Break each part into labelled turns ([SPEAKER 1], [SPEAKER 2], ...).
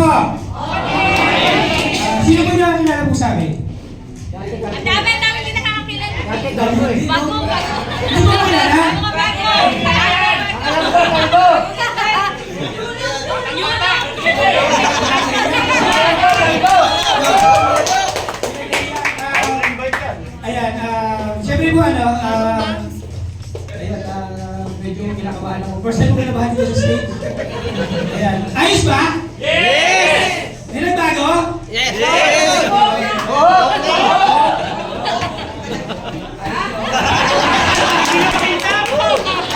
[SPEAKER 1] po? Sino po yung nakakilala po sa amin?
[SPEAKER 2] Ang dami din nakakakilala.
[SPEAKER 1] Hindi
[SPEAKER 2] Bago.
[SPEAKER 1] mo kilala?
[SPEAKER 2] Mga bago.
[SPEAKER 1] Ayan, siyempre po ayan, medyo kinakabahan ako. First time ko kinabahan dito sa stage. Ayan, ayos ba? Yes! May nagbago?
[SPEAKER 3] Yes!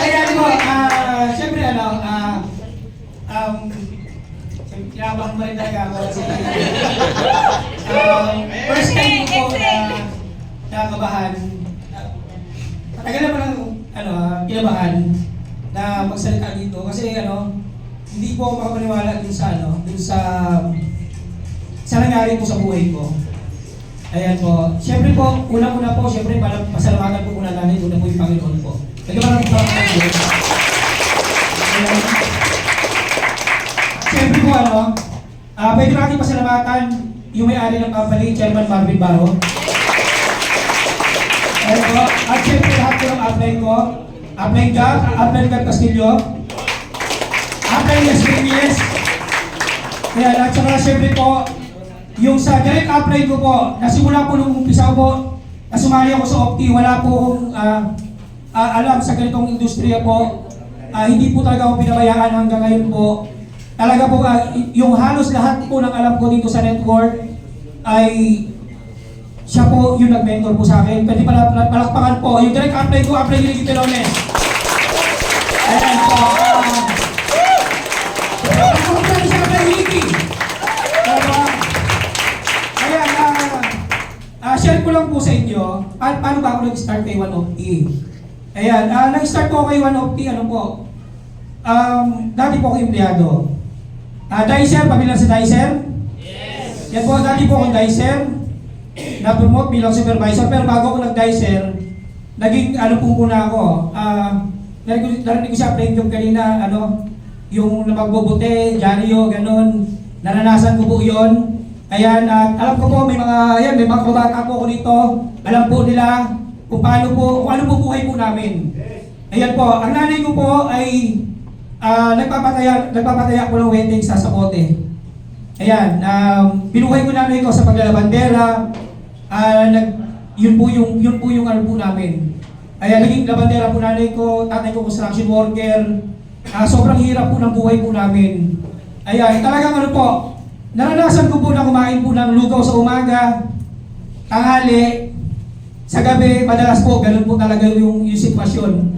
[SPEAKER 1] Ayan po, siyempre kinabahan mo rin talaga ako. First time ko po na nakakabahan. Matagal na palang kinabahan na magsalita dito kasi hindi po ako makapaniwala dun sa nangyari po sa buhay ko. Ayan po. Siyempre po, unang-una po, siyempre pasalamatan po muna namin, una po yung Panginoon po. Nagkamarang po ako ng Diyos. Ayan. Siyempre po pwede natin pasalamatan yung may-ari ng company, Chairman Marvin Baro. Ayan po. At siyempre lahat po ng upline ko, upline Gab, upline Gab Castillo, upline Yasmin Yes. Ayan, at saka siyempre po, yung sa direct upline ko po, nasimula po nung umpisa po, na sumali ako sa Opti, wala po akong alam sa ganitong industriya po. Hindi po talaga ako pinabayaan hanggang ngayon po. Talaga po, yung halos lahat po ng alam ko dito sa network ay siya po yung nag-mentor po sa akin. Pwede palakpakan po. Yung direct upline ko, upline ni Pelones. Ayan po. Ako po siya upline ni Ricky. Share ko lang po sa inyo, paano ba ako nag-start kay One of T? Ayan, nag-start po kay One of T, dati po ako empleyado. Dicer, pabilang sa Dicer? Yes! Yan po, dati po akong Dicer. Na-promote bilang supervisor, pero bago ako nag-Dicer, naging po muna ako. Narinig ko sa upline yung kanina, yung napagbobote, dyaryo, ganun. Naranasan ko po yun. Ayan, at alam ko po may mga kabata po ako dito. Alam po nila kung ano po buhay po namin. Ayan po, ang nanay ko po ay nagpapataya po ng wedding sa Sapote. Ayan, binuhay ko nanay ko sa paglalabandera. Yun po yung ano po namin. Ayan, naging labandera po nanay ko, tatay ko construction worker. Sobrang hirap po ng buhay po namin. Ayan, talagang po, naranasan ko po na kumain po ng lugaw sa umaga, tanghali, sa gabi, madalas po, ganun po talaga yung sitwasyon.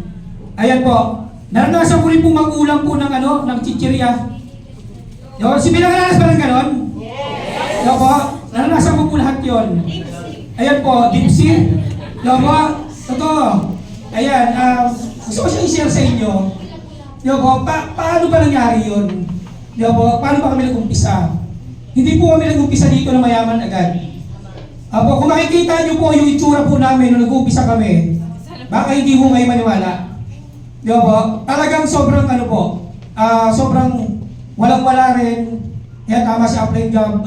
[SPEAKER 1] Ayan po, naranasan ko rin po mag-ulam po ng chichirya. Si Bilang naranas ba ng ganun? Yes! Yo po, naranasan ko po lahat yun. Ayan po, dipsy. Yo po, totoo. Ayan, gusto ko siya i-share sa inyo. Yo po, paano ba nangyari yun? Yo po, paano ba kami nag-umpisa? Hindi po kami nag-umpisa dito na mayaman agad. Kung makikita nyo po yung itsura po namin nung nag-umpisa kami, baka hindi po kayo maniwala. Di ba po? Talagang sobrang sobrang walang-wala rin. Yan, tama si upline job.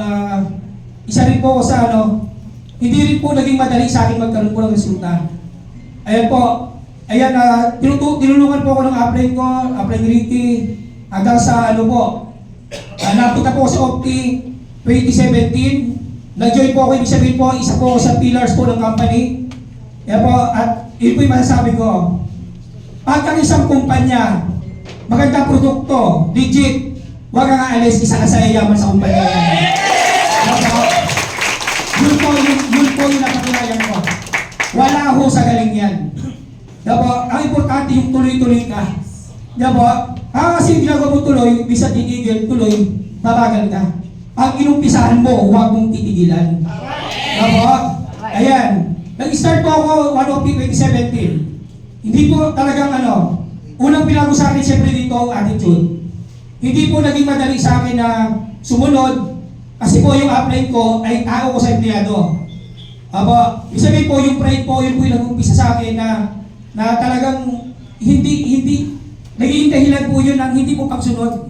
[SPEAKER 1] Isa rin po sa hindi rin po naging madali sa akin magkaroon po ng resulta. Ayan po. Ayan, tinulungan po ako ng upline ko, upline Ricky, hanggang sa napunta po ako sa Opti 2017, nag-join po ako, ibig sabihin po, isa po ako sa pillars po ng company. Kaya po, at yun po yung masasabi ko. Pag ang isang kumpanya, magandang produkto, legit, huwag kang aalis, isa ka sa yayaman sa kumpanya yan. Yun po yung napatunayan ko. Wala ho sa galing yan. Diba, ang importante yung tuloy-tuloy ka. Diba, kasi yung ginagawa mo tuloy, bisa titigil, tuloy, babagal ka. Pag inumpisahan mo, huwag mong titigilan. Diba? Ayan. Nag-start po ako 1 2017. Hindi po talagang unang pinago sa akin siyempre dito ang attitude. Hindi po naging madali sa akin na sumunod kasi po yung upline ko ay tao ko sa empleyado. Sabihin po yung pride po, yun po yung nag-umpisa sa akin na talagang hindi naging dahilan po yun ng hindi po pagsunod.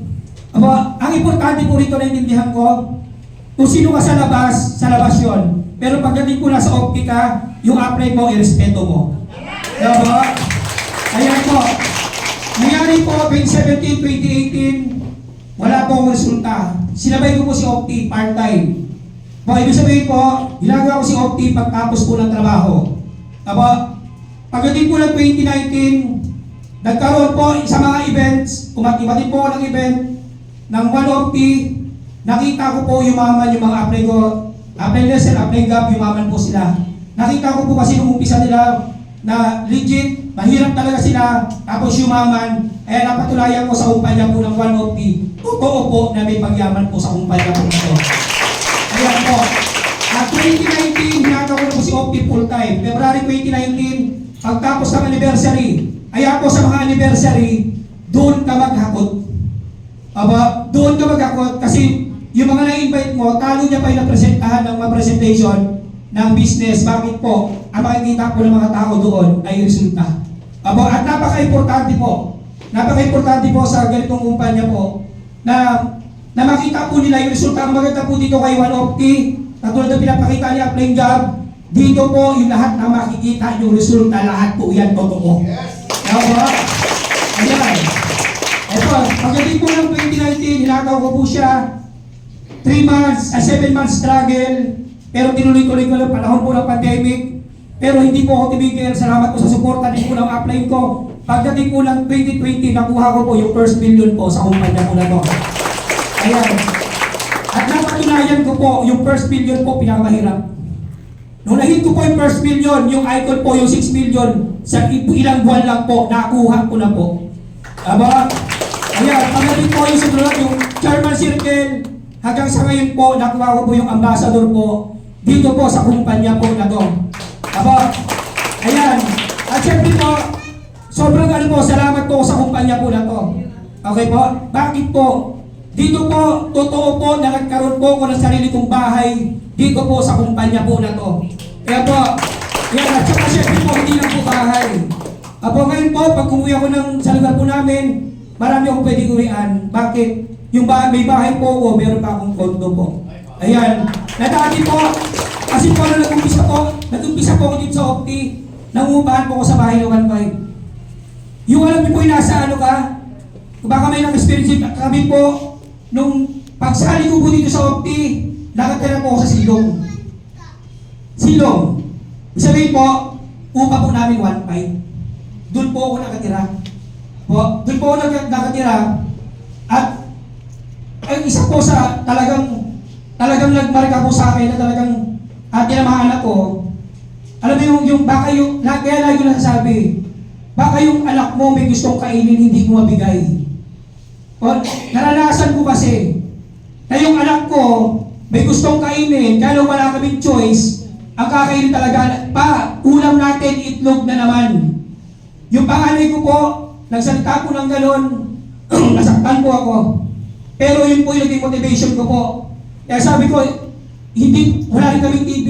[SPEAKER 1] Aba, ang importante po rito naintindihan ko, kung sino ka sa labas yun. Pero pagdating po na sa optika, yung apply mo, irespeto mo. Diba? Ayan po. Nangyari po, 2017, 2018, wala po akong resulta. Sinabay ko po si Opti, part-time. Ibig sabihin po, ginagawa ko si Opti pagtapos po ng trabaho. Aba, pagdating po ng 2019, nagkaroon po sa mga events, umati-mati po ng event ng One Opti, nakita ko po yumaman yung mga apply ko, apply lesson, apply gap, yumaman po sila. Nakita ko po kasi nung umpisa nila na legit, mahirap talaga sila, tapos yumaman, kaya napatulayan ko sa kumpanya po ng One Opti. Totoo po na may pagyaman po sa kumpanya po ito. Ayan po. At 2019, hinagaw ko na po si Opti full-time. February 2019, pagtapos ng anniversary, kaya po sa mga anniversary, doon ka maghakot. Aba, doon ka maghakot kasi yung mga na-invite mo, talo niya pa yung napresentahan ng mga presentation ng business. Bakit po? Ang makikita po ng mga tao doon ay resulta. Aba, at napaka-importante po sa ganitong kumpanya po na makita po nila yung resulta. Ang maganda po dito kay One Opti, katulad ng pinapakita niya applying job, dito po yung lahat na makikita yung resulta, lahat po yan totoo. Aba, ayan. Ito, pagdating po ng 2019, hinataw ko po siya 7 months struggle, pero tinuloy-tuloy ko lang panahon po ng pandemic, pero hindi po ako tumigil. Salamat po sa suporta din po ng upline ko. Pagdating po ng 2020, nakuha ko po yung first million po sa kumpanya ko na to. Ayan. At napatunayan ko po, yung first million po pinakamahirap. Nung nahit ko po yung first million, yung icon po yung 6 million, sa ilang buwan lang po, nakuha ko na po. Aba, ayan, pagdating po yung sunod, yung Chairman Circle, hanggang sa ngayon po, nakuha ko po yung ambassador po, dito po sa kumpanya po na to. Aba, ayan, at syempre po, sobrang salamat po sa kumpanya po na to. Okay po? Bakit po? Dito po, totoo po na nagkaroon po ako ng sarili kong bahay dito po sa kumpanya po na to. Kaya po, yan, at saka syempre po, hindi lang po bahay. Apo, ngayon po, pag umuwi ako sa lugar po namin, marami akong pwedeng uwian. Bakit? Yung may bahay po ako, meron pa akong kondo po. Ayan. Nadati po, kasi po na nag-umpisa po ako dito sa Opti, nangungupahan po ako sa bahay ng 1.5. Yung alam niyo po yung nasa ano ka, baka may nang-experience kami po, nung pagsali ko po dito sa Opti, nakatira po ako sa Silong. Silong. Sabihin po, upa po namin 1.5. Doon po ako nakatira. Doon po ako nakatira. At ang isa po sa talagang nagmarka po sa akin na talagang tinamahan ako. Alam mo yung baka yung, kaya lagi ko nasasabi, baka yung anak mo may gustong kainin, hindi mo mabigay. Naranasan ko kasi na yung anak ko may gustong kainin, kaya wala kaming choice, ang kakainin talaga, ulam natin, itlog na naman. Yung panganay ko po, nagsalita po ng galon, nasaktan po ako. Pero yun po yung naging motivation ko po. Kaya sabi ko, wala rin kaming TV.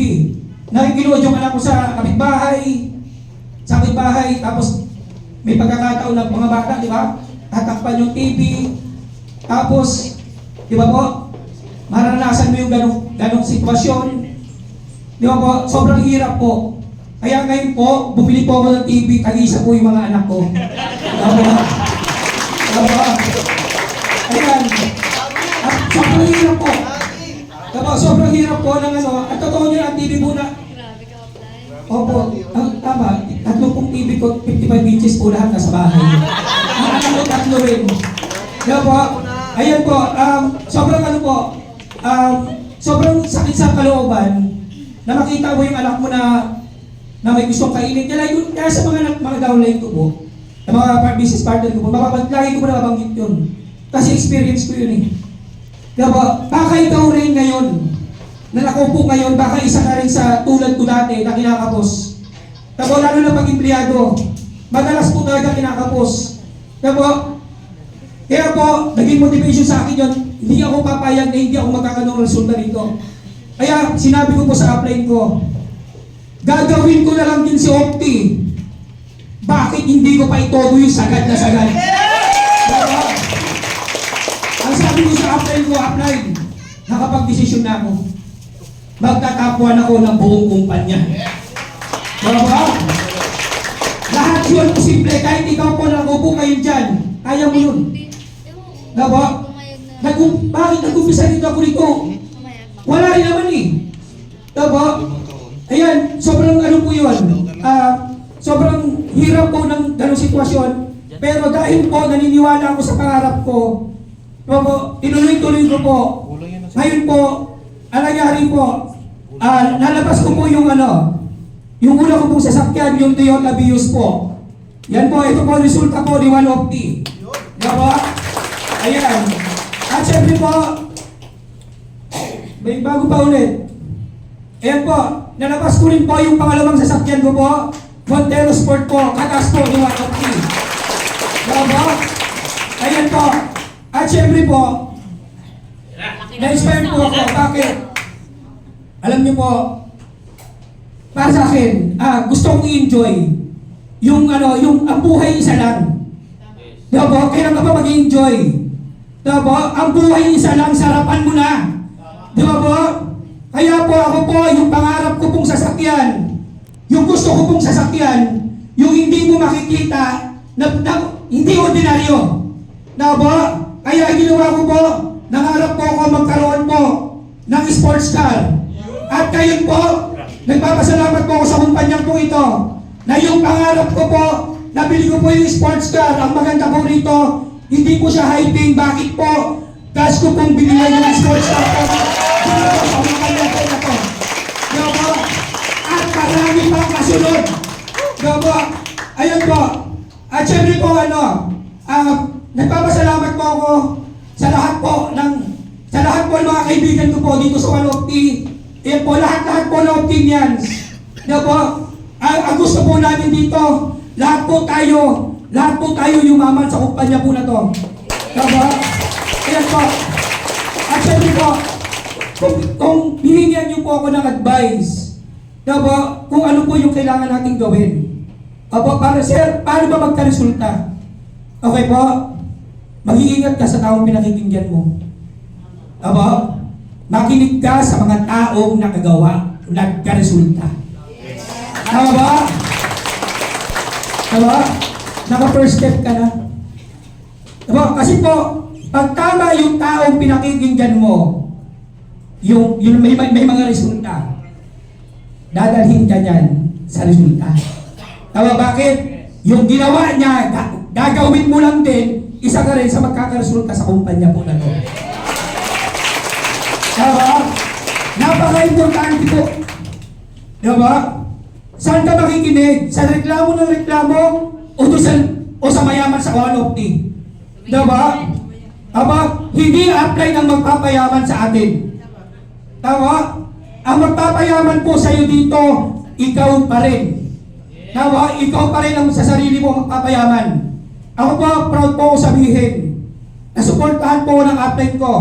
[SPEAKER 1] Nakikinuod yung anak ko sa kapitbahay, tapos may pagkakataon ng mga bata, di ba? Tatakpan yung TV, tapos, di ba po, maranasan mo yung ganong sitwasyon. Di ba po, sobrang hirap po. Kaya ngayon po, bumili po ako ng TV, tag-isa po yung mga anak ko. Ayan. Sobrang hirap po. Sobrang hirap po ng at totoo nyo ang TV po na. Opo, tama. 30 TV ko, 55 inches po lahat nasa bahay. Ang anak ko, 3 rin. Diba po? Ayan po, sobrang sobrang sakit sa kalooban na makita mo yung anak mo na may gustong kainin. Kaya sa mga downline ko po, sa mga business partner ko po, lagi ko po nababanggit yun. Kasi experience ko yun eh. Diba? Baka ikaw rin ngayon, na nakaupo ngayon, baka isa ka rin sa tulad ko dati na kinakapos. Diba? Lalo na pag-empleyado, madalas po talaga kinakapos. Diba? Kaya po, naging motivation sa akin yun, hindi ako papayag na hindi ako magkakaroon ng resulta dito. Kaya sinabi ko po sa upline ko, gagawin ko na lang din si Opti. Bakit hindi ko pa itodo yung sagad na sagad? Diba? Ang sabi ko apply, nakapag-desisyon na ako. Magtatapuan ako ng buong kumpanya. Diba? Lahat yun posible, kahit ikaw po nakupo kayo dyan, kaya mo yun. Diba? Bakit nag-umpisa dito ako dito? Wala rin naman eh. Diba? Ayan, sobrang ano po yun. Sobrang hirap po ng ganong sitwasyon. Pero dahil po naniniwala ako sa pangarap ko, tinuloy-tuloy ko po. Ngayon po, ang nangyari po, nalabas ko po yung yung una ko pong sasakyan, yung Toyota Vios po. Yan po, ito po ang resulta po ni 150. Diba? Ayan. At syempre po, may bago pa ulit. Ayan po, nalabas ko rin po yung pangalawang sasakyan ko po, Montero Sport po, katas po ni 150. Diba? Ayan po. At syempre po, na-inspire po ako. Bakit? Alam niyo po, para sa akin, gusto kong i-enjoy. Yung ang buhay isa lang. Diba po? Kailan ka pa mag-i-enjoy? Diba po? Ang buhay isa lang, sarapan mo na. Diba po? Kaya po ako po, yung pangarap ko pong sasakyan, yung gusto ko pong sasakyan, yung hindi mo makikita, hindi ordinaryo. Diba po? Kaya ginawa ko po, nangarap po ako magkaroon po ng sports car. At ngayon po, nagpapasalamat po ako sa kumpanyang po ito na yung pangarap ko po, nabili ko po yung sports car. Ang maganda po rito, hindi po siya hyping. Bakit po? Cash ko pong binili yung sports car po. Dito po sa kumpanya po na po. Diba po? At marami pang kasunod. Diba po? Ayun po. At syempre po nagpapasalamat po ako sa lahat po ng mga kaibigan ko po dito sa 150. Yan po, lahat po ng opinions. Diba po? Ang gusto po namin dito, lahat po tayo yumaman sa kumpanya po na to. Diba po? Yan po. At syempre po, kung binigyan niyo po ako ng advice, diba po, kung ano po yung kailangan natin gawin. Opo, para sir, paano ba magka-resulta? Okay po? Mag-iingat ka sa taong pinakikinggan mo. Aba, makinig ka sa mga taong nakagawa, nagka-resulta. Tama ba? Tama? Naka-first step ka na. Aba, kasi po, pag tama yung taong pinakikinggan mo, yung may mga resulta, dadalhin ka niyan sa resulta. Tama, bakit? Yung ginawa niya, gagawin mo lang din, isa ka rin sa magkakaresulta sa kumpanya po na to. Diba? Napaka-importante po. Diba? Saan ka makikinig? Sa reklamo ng reklamo o sa mayaman sa 150? Diba? Diba? Hindi apply ng magpapayaman sa atin. Diba? Ang magpapayaman po sa'yo dito, ikaw pa rin. Diba? Ikaw pa rin ang sa sarili mo magpapayaman. Ako po, proud po ako sabihin, nasuportahan po ng upline ko.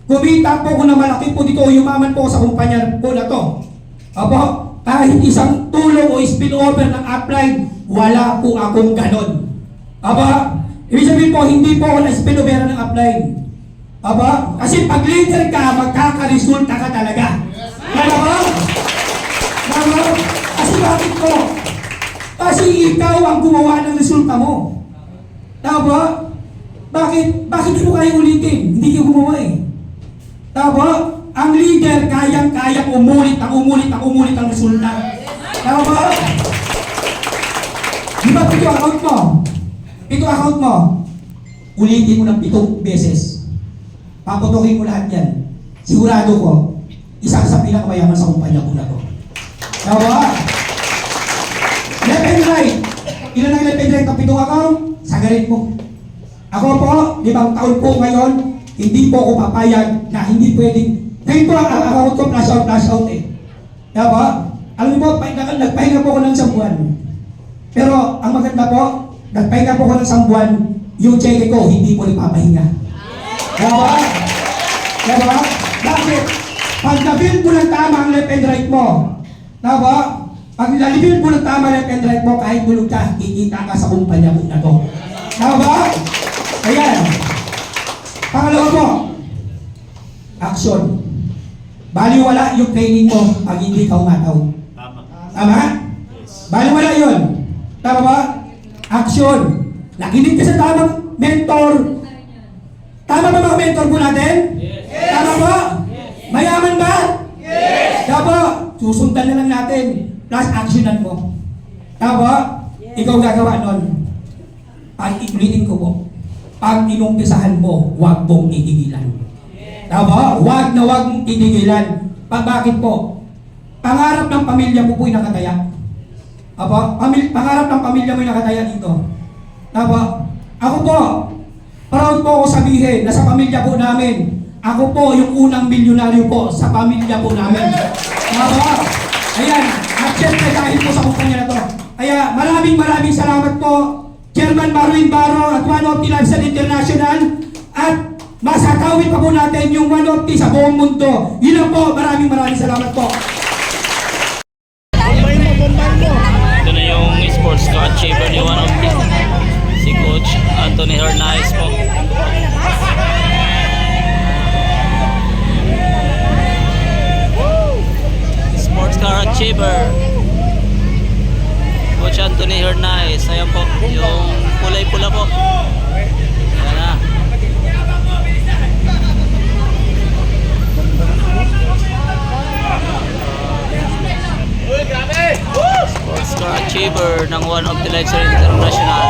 [SPEAKER 1] Kumita po ko na malaki po dito, yumaman po sa kumpanya po na to. Aba, kahit isang tulong o spillover ng upline, wala po akong ganon. Aba, ibig sabihin po, hindi po ako na-spillover ng upline. Aba, kasi pag leader ka, magkakaresulta ka talaga. Tama ba? Tama? Kasi bakit po? Kasi ikaw ang gumawa ng resulta mo. Tama ba? Bakit mo kayang ulitin? Hindi ka gumawa eh. Tama ba? Ang leader kayang-kayang umulit ang resulta. Tama ba? Di ba pito account mo? Ulitin mo ng 7 beses. Paputukin mo lahat yan. Sigurado ko, isa ka sa pinakamayaman sa kumpanya ko na to. Tama ba? Left and right. Ilan ang left and right ng 7 account? Sagarin mo. Ako po, 5 taon po ngayon, hindi po ako papayag na hindi pwedeng. Ngayon po, ang account ko flash out eh. Diba? Alam niyo po, nagpahinga po ako ng 1 buwan. Pero, ang maganda po, nagpahinga po ako ng 1 buwan, yung cheque ko, hindi po nagpapahinga. Diba? Diba? Bakit? Pag na-build mo ng tama ang left and right mo, diba? Pag na-build mo ng tama left and right mo, kahit bulog ka, kikita ka sa kumpanya mo na to. Diba? Ayan. Pangalawa po, Action. Baliwala yung training mo pag hindi ka umataw. Tama? Baliwala yun. Tama ba? Action. Nakinig ka sa tamang mentor. Tama ba mga mentor po natin? Yes. Tama ba? Yes. Mayaman ba? Yes. Tama. Susundan na lang natin. Plus actionan mo. Tama? Yes. Ikaw gagawa nun. Pag ulitin ko po. Pag inumpisahan mo, huwag mong titigilan. Tama? Huwag na huwag mong titigilan. Bakit po? Pangarap ng pamilya mo po'y nakataya. Apa? Pangarap ng pamilya mo'y nakataya dito. Tama? Ako po, proud po ako sabihin na sa pamilya po namin, ako po yung unang milyonaryo po sa pamilya po namin. Tama? Ayan. At syempre dahil po sa kumpanya na to. Kaya maraming salamat po, Chairman Marwin Barro at One of the Lifestyle International, at masakawin pa po natin yung One of the sa buong mundo. Yun lang po, maraming salamat po.
[SPEAKER 3] Ito na yung sports car achiever ni One of the, si Coach Anthony Hernandez po. Sports car achiever Coach Anthony Hernandez. Ayan po, yung kulay-pula po. Ayan na. Sports car achiever ng One of the Lifestyle International.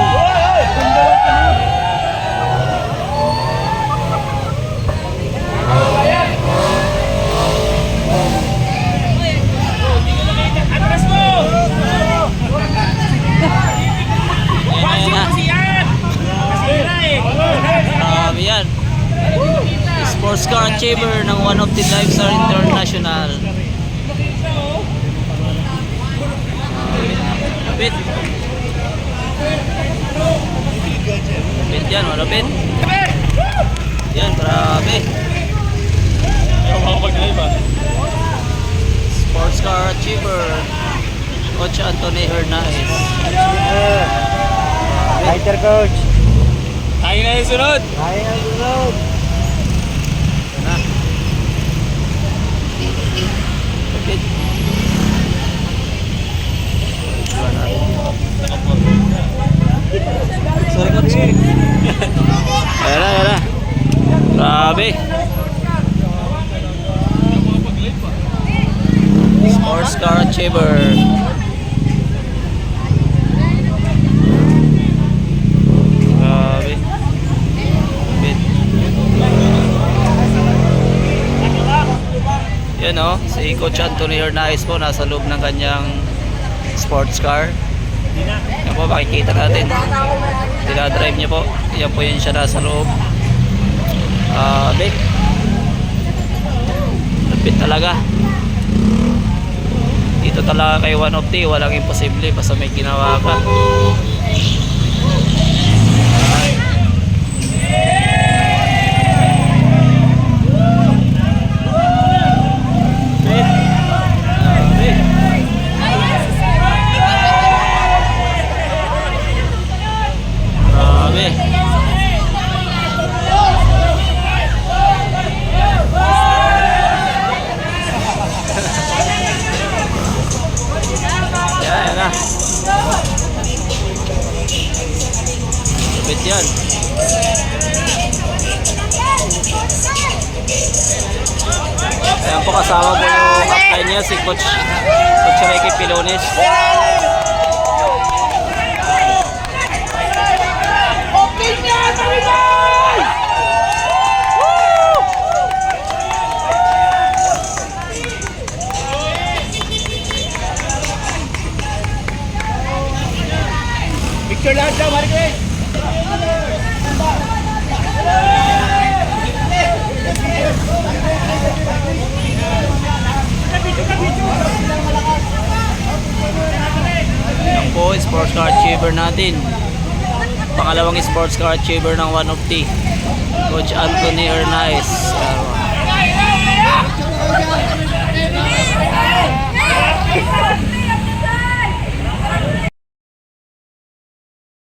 [SPEAKER 3] Marami yan. Sports car achiever ng One of the Lifestyle International. Malapit. Malapit yan, malapit. Yan, grabe. Sports car achiever Coach Anthony Hernandez.
[SPEAKER 4] Fighter coach.
[SPEAKER 3] Tayo na yung sunod.
[SPEAKER 4] Tayo na yung sunod.
[SPEAKER 3] Na. Malapit. Sorry coach. Ayan na, ayan na. Grabe. Sports car achiever. Grabe. Bit. Yan o, si Coach Anthony Hernandez po nasa loob ng kanyang sports car. Yan po, makikita natin. Dinadrive niya po. Yan po yun siya nasa loob. Bit. Lapit talaga. Dito talaga kay One of the, walang imposible basta may ginawa ka. Yan na. Lupit yan. Ayan po, kasama po yung upline niya, si Coach Ricky Pilones.
[SPEAKER 4] Picture lahat daw, Marquez.
[SPEAKER 3] Yan po, sports car achiever natin. Pangalawang sports car achiever ng One of the, Coach Anthony Hernandez.